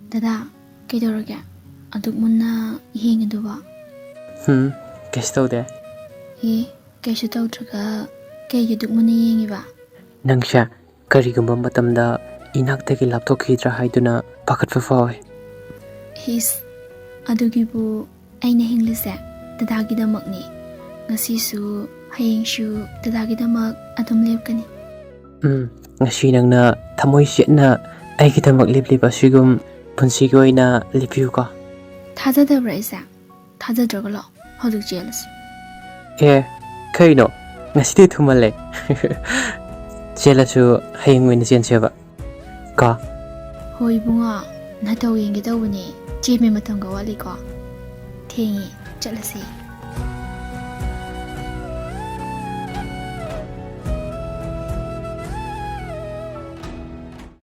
Dada, kaidoraga? Aduk muna yengiduba. Kaisu taude. Kaisu taudraga kaigi aduk muna yengiba. Nangsha karigumba matamda inaktagi lapthokhidra haiduna pakhatfa fawe. Adugibu aina hinglise dadagidamakni. Ngasisu hayengsu dadagidamak adum lepkani. Ngasi nangna thamoi setna aigidamak lepliba sigum punsi goina lepiu ko. Thajadabra isa. Thajadраga lo. Hoduk jealous. Kaino ngasi thumale. Jelasu hayeng win jenseba. Ka. Hoi bunga natau yengi tawani. Jeme matamga wali ko. Thengi chalasi.